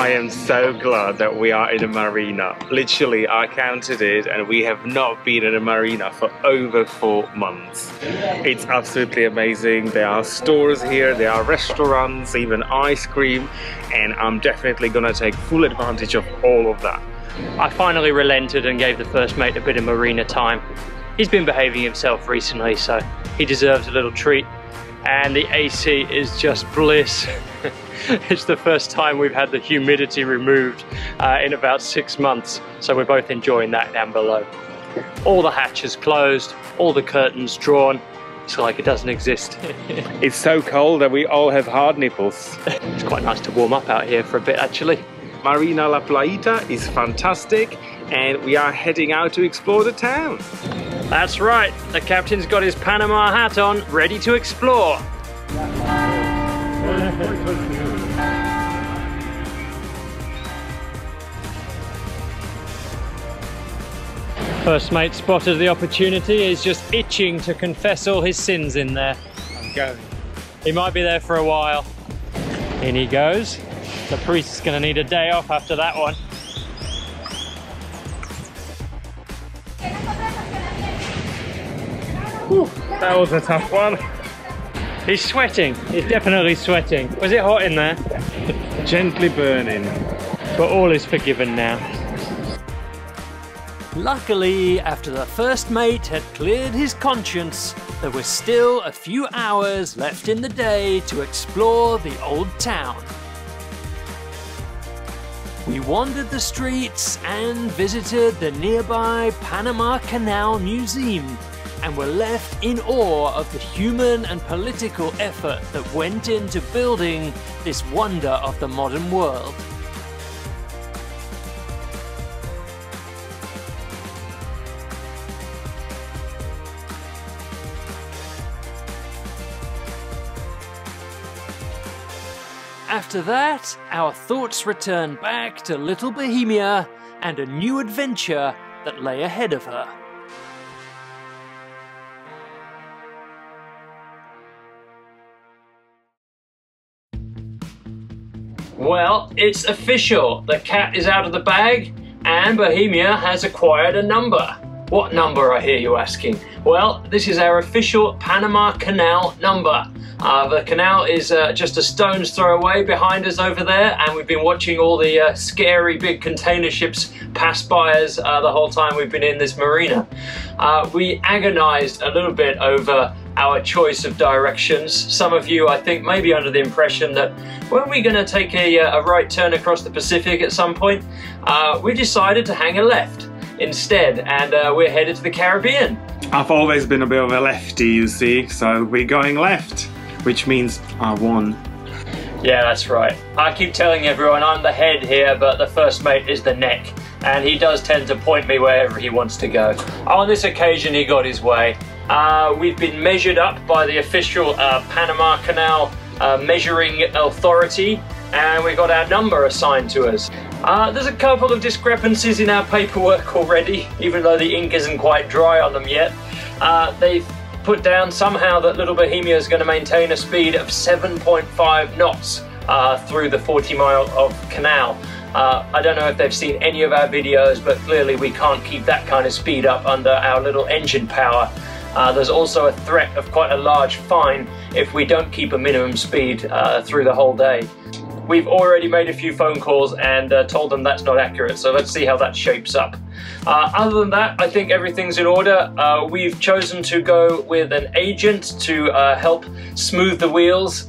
I am so glad that we are in a marina. Literally, I counted it and we have not been in a marina for over 4 months. It's absolutely amazing. There are stores here, there are restaurants, even ice cream, and I'm definitely gonna take full advantage of all of that. I finally relented and gave the first mate a bit of marina time. He's been behaving himself recently, so he deserves a little treat. And the AC is just bliss. It's the first time we've had the humidity removed in about 6 months, so we're both enjoying that down below. All the hatches closed, all the curtains drawn. It's like it doesn't exist. It's so cold that we all have hard nipples. It's quite nice to warm up out here for a bit, actually. Marina La Playita is fantastic, and we are heading out to explore the town. That's right, the captain's got his Panama hat on, ready to explore. First mate spotted the opportunity. He's just itching to confess all his sins in there. I'm going. He might be there for a while. In he goes. The priest's gonna need a day off after that one. Whew, that was a tough one. He's sweating. He's definitely sweating. Was it hot in there? Gently burning. But all is forgiven now. Luckily, after the first mate had cleared his conscience, there was still a few hours left in the day to explore the old town. We wandered the streets and visited the nearby Panama Canal Museum, and were left in awe of the human and political effort that went into building this wonder of the modern world. After that, our thoughts returned back to little Bohemia and a new adventure that lay ahead of her. Well, it's official. The cat is out of the bag and Bohemia has acquired a number. What number, I hear you asking? Well, this is our official Panama Canal number. The canal is just a stone's throw away behind us over there, and we've been watching all the scary big container ships pass by us the whole time we've been in this marina. We agonized a little bit over our choice of directions. Some of you, I think, may be under the impression that weren't we going to take a right turn across the Pacific at some point? We decided to hang a left instead, and we're headed to the Caribbean. I've always been a bit of a lefty, you see, so we're going left, which means I won. Yeah, that's right. I keep telling everyone I'm the head here, but the first mate is the neck, and he does tend to point me wherever he wants to go. On this occasion, he got his way. We've been measured up by the official Panama Canal Measuring Authority, and we got our number assigned to us. There's a couple of discrepancies in our paperwork already, even though the ink isn't quite dry on them yet. They've put down somehow that little Bohemia is going to maintain a speed of 7.5 knots through the 40 mile of canal. I don't know if they've seen any of our videos, but clearly we can't keep that kind of speed up under our little engine power. There's also a threat of quite a large fine if we don't keep a minimum speed through the whole day. We've already made a few phone calls and told them that's not accurate, so let's see how that shapes up. Other than that, I think everything's in order. We've chosen to go with an agent to help smooth the wheels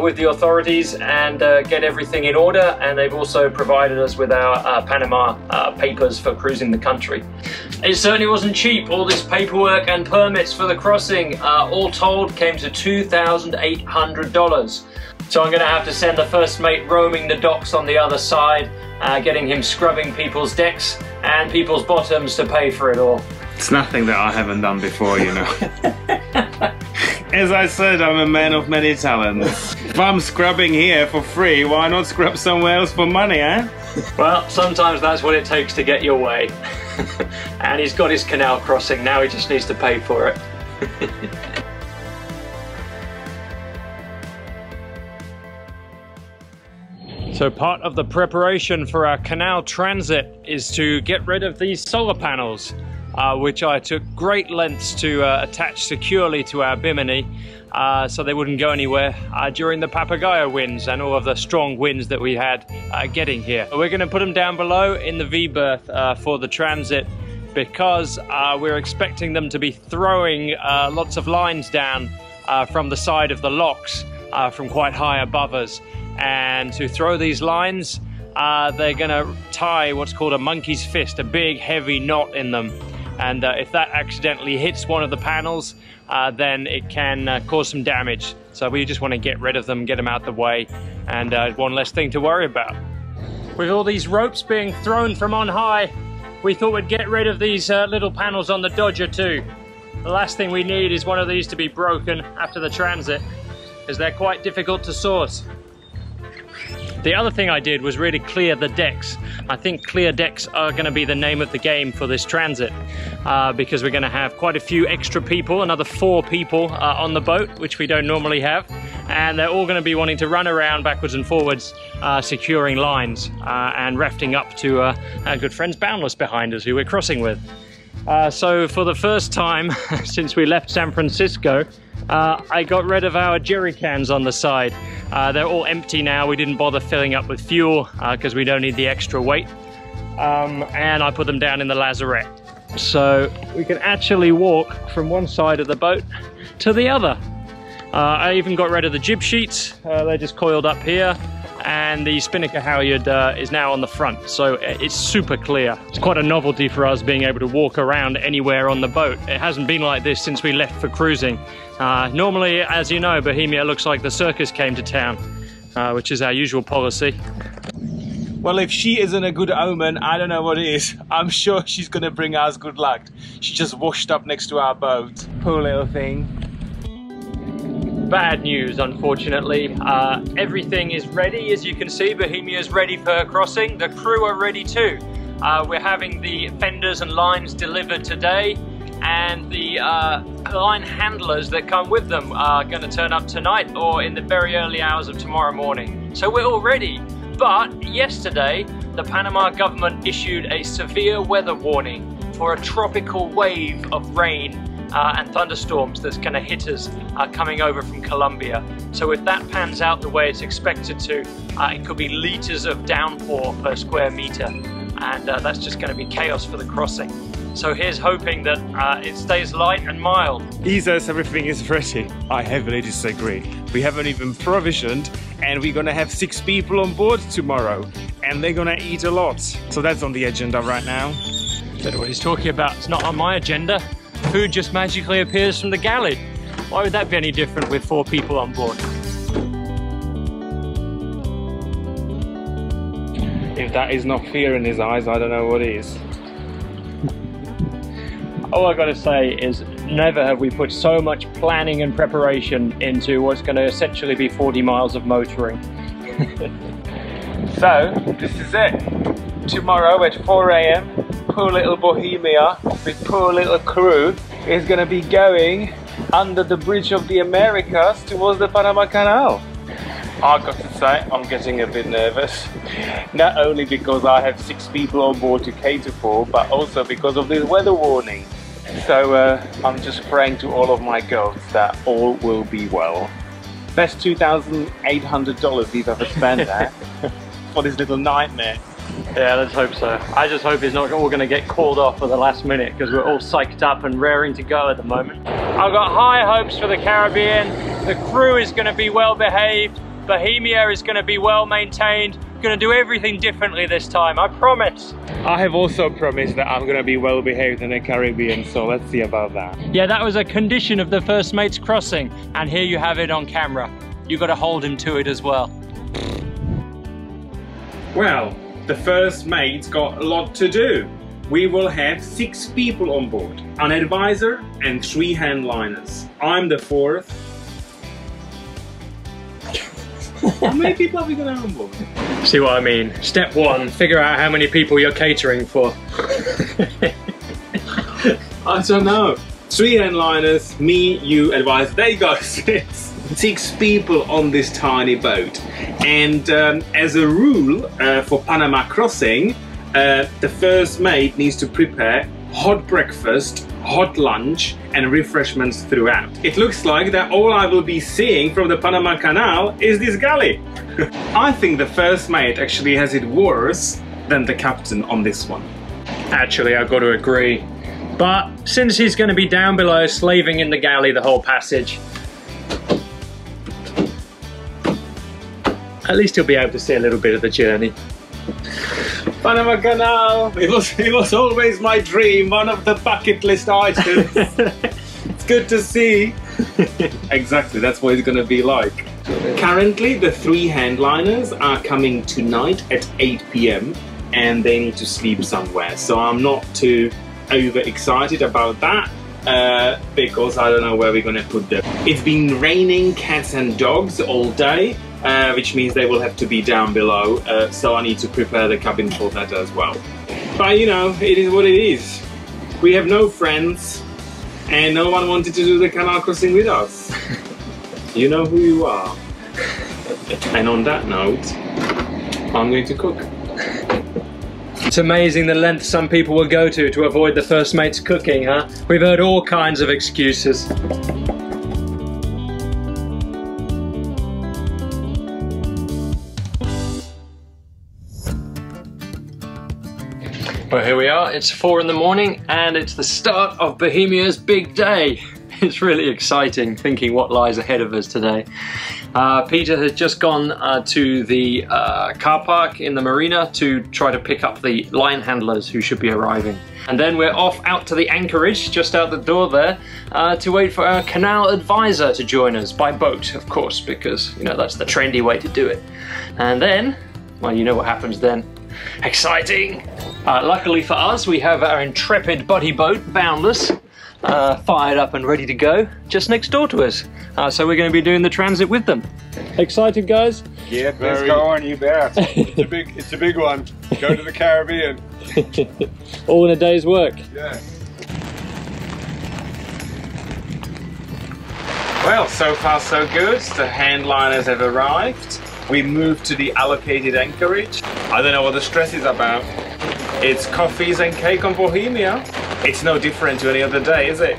with the authorities and get everything in order, and they've also provided us with our Panama papers for cruising the country. It certainly wasn't cheap. All this paperwork and permits for the crossing, all told, came to $2,800. So I'm going to have to send the first mate roaming the docks on the other side, getting him scrubbing people's decks and people's bottoms to pay for it all. It's nothing that I haven't done before, you know. As I said, I'm a man of many talents. If I'm scrubbing here for free, why not scrub somewhere else for money, eh? Well, sometimes that's what it takes to get your way. And he's got his canal crossing, now he just needs to pay for it. So part of the preparation for our canal transit is to get rid of these solar panels, which I took great lengths to attach securely to our bimini, so they wouldn't go anywhere during the Papagayo winds and all of the strong winds that we had getting here. We're going to put them down below in the V-berth for the transit, because we're expecting them to be throwing lots of lines down from the side of the locks from quite high above us. And to throw these lines, they're going to tie what's called a monkey's fist, a big heavy knot in them. And if that accidentally hits one of the panels, then it can cause some damage. So we just want to get rid of them, get them out the way, and one less thing to worry about. With all these ropes being thrown from on high, we thought we'd get rid of these little panels on the Dodger too. The last thing we need is one of these to be broken after the transit, as they're quite difficult to source. The other thing I did was really clear the decks. I think clear decks are going to be the name of the game for this transit, because we're going to have quite a few extra people, another 4 people on the boat, which we don't normally have, and they're all going to be wanting to run around backwards and forwards, securing lines and rafting up to our good friends Boundless behind us, who we're crossing with. So for the first time since we left San Francisco, I got rid of our jerry cans on the side. They're all empty now. We didn't bother filling up with fuel because we don't need the extra weight. And I put them down in the lazarette. So we can actually walk from one side of the boat to the other. I even got rid of the jib sheets. They're just coiled up here. And the spinnaker halyard is now on the front, so it's super clear. It's quite a novelty for us being able to walk around anywhere on the boat. It hasn't been like this since we left for cruising. Normally, as you know, Bohemia looks like the circus came to town, which is our usual policy. Well, if she isn't a good omen, I don't know what is. I'm sure she's gonna bring us good luck. She just washed up next to our boat. Poor little thing. Bad news, unfortunately. Everything is ready, as you can see. Bohemia is ready for her crossing. The crew are ready too. We're having the fenders and lines delivered today, and the line handlers that come with them are going to turn up tonight or in the very early hours of tomorrow morning. So we're all ready. But yesterday, the Panama government issued a severe weather warning for a tropical wave of rain and thunderstorms that's going to hit us coming over from Colombia. So if that pans out the way it's expected to, it could be liters of downpour per square meter, and that's just going to be chaos for the crossing. So here's hoping that it stays light and mild. He says everything is ready. I heavily disagree. We haven't even provisioned, and we're gonna have 6 people on board tomorrow, and they're gonna eat a lot. So that's on the agenda right now. I don't know what he's talking about. It's not on my agenda. Food just magically appears from the galley. Why would that be any different with 4 people on board? If that is not fear in his eyes, I don't know what is. All I gotta say is never have we put so much planning and preparation into what's gonna essentially be 40 miles of motoring. So, this is it. Tomorrow at 4 AM, poor little Bohemia with poor little crew is gonna be going under the bridge of the Americas towards the Panama Canal. I got to say, I'm getting a bit nervous. Not only because I have 6 people on board to cater for, but also because of this weather warning. So I'm just praying to all of my gods that all will be well. Best $2,800 we've ever spent there for this little nightmare. Yeah, let's hope so. I just hope it's not all going to get called off for the last minute, because we're all psyched up and raring to go at the moment. I've got high hopes for the Caribbean. The crew is going to be well behaved. Bohemia is going to be well maintained. Going to do everything differently this time, I promise. I have also promised that I'm going to be well behaved in the Caribbean, so let's see about that. Yeah, that was a condition of the first mate's crossing, and here you have it on camera. You've got to hold him to it as well. Well, the first mate's got a lot to do. We will have 6 people on board, an advisor and 3 handliners. I'm the 4th. How many people are we going to have on board? See what I mean? Step 1, figure out how many people you're catering for. I don't know. 3 handliners, me, you, advisor. There you go, 6. 6 people on this tiny boat. And as a rule for Panama crossing, the first mate needs to prepare hot breakfast, hot lunch and refreshments throughout. It looks like that all I will be seeing from the Panama Canal is this galley. I think the first mate actually has it worse than the captain on this one. Actually, I've got to agree. But since he's going to be down below slaving in the galley the whole passage, at least he'll be able to see a little bit of the journey. Panama Canal, it was always my dream, one of the bucket list items. It's good to see. Exactly, that's what it's going to be like. Currently, the 3 handliners are coming tonight at 8 p.m. and they need to sleep somewhere. So I'm not too overexcited about that because I don't know where we're going to put them. It's been raining cats and dogs all day. Which means they will have to be down below, so I need to prepare the cabin for that as well. But you know, it is what it is. We have no friends, and no one wanted to do the canal crossing with us. You know who you are. And on that note, I'm going to cook. It's amazing the length some people will go to avoid the first mate's cooking, huh? We've heard all kinds of excuses. Well, here we are, it's 4 in the morning and it's the start of Bohemia's big day. It's really exciting thinking what lies ahead of us today. Peter has just gone to the car park in the marina to try to pick up the line handlers who should be arriving. And then we're off out to the anchorage, just out the door there, to wait for our canal advisor to join us, by boat, of course, because, you know, that's the trendy way to do it. And then, well, you know what happens then. Exciting! Luckily for us, we have our intrepid buddy boat, Boundless, fired up and ready to go, just next door to us. So we're going to be doing the transit with them. Excited, guys? Yeah, let's go on, you bet. It's a big one. Go to the Caribbean. All in a day's work. Yeah. Well, so far so good. The handliners have arrived. We moved to the allocated anchorage. I don't know what the stress is about. It's coffees and cake on Bohemia. It's no different to any other day, is it?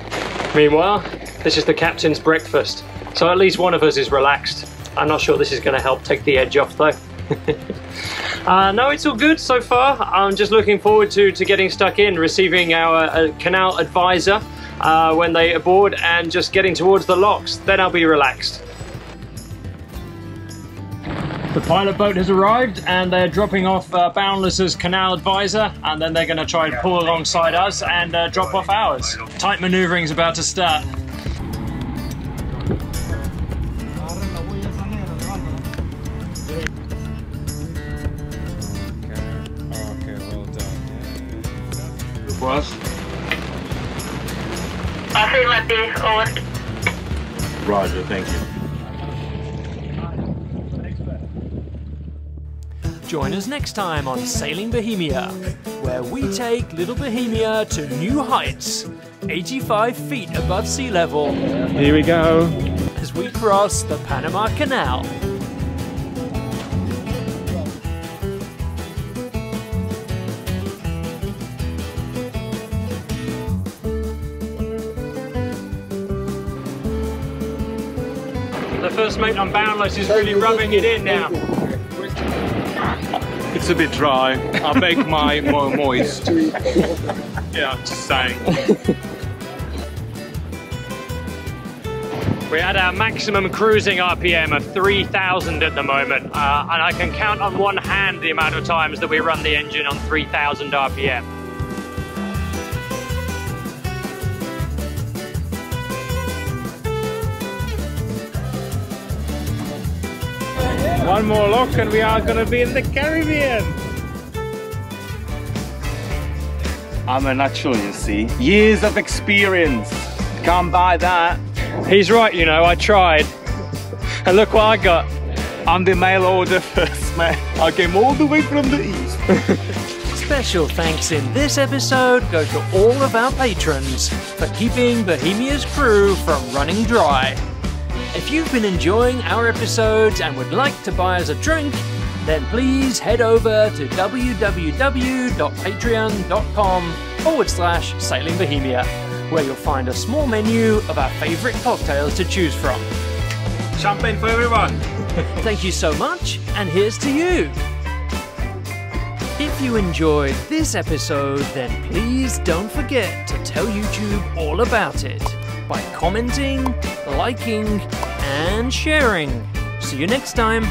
Meanwhile, this is the captain's breakfast. So at least one of us is relaxed. I'm not sure this is going to help take the edge off though. No, it's all good so far. I'm just looking forward to getting stuck in, receiving our canal advisor when they aboard and just getting towards the locks. Then I'll be relaxed. The pilot boat has arrived and they're dropping off Boundless's canal advisor, and then they're going to try and pull alongside us and drop off ours. Tight manoeuvring's about to start. Okay, well done. Was? Affirmative, over. Roger, thank you. Join us next time on Sailing Bohemia, where we take little Bohemia to new heights, 85 feet above sea level. Here we go. As we cross the Panama Canal. The first mate on Boundless is really rubbing it in now. It's a bit dry. I'll make mine more moist. Yeah, just saying. We're at our maximum cruising RPM of 3,000 at the moment, and I can count on one hand the amount of times that we run the engine on 3,000 RPM. One more lock and we are going to be in the Caribbean. I'm a natural, you see. Years of experience. Can't buy that. He's right, you know, I tried. And look what I got. I'm the mail order first man. I came all the way from the east. Special thanks in this episode go to all of our patrons for keeping Bohemia's crew from running dry. If you've been enjoying our episodes and would like to buy us a drink, then please head over to www.patreon.com/Sailing Bohemia, where you'll find a small menu of our favourite cocktails to choose from. Champagne for everyone! Thank you so much, and here's to you! If you enjoyed this episode, then please don't forget to tell YouTube all about it by commenting, liking, and sharing. See you next time!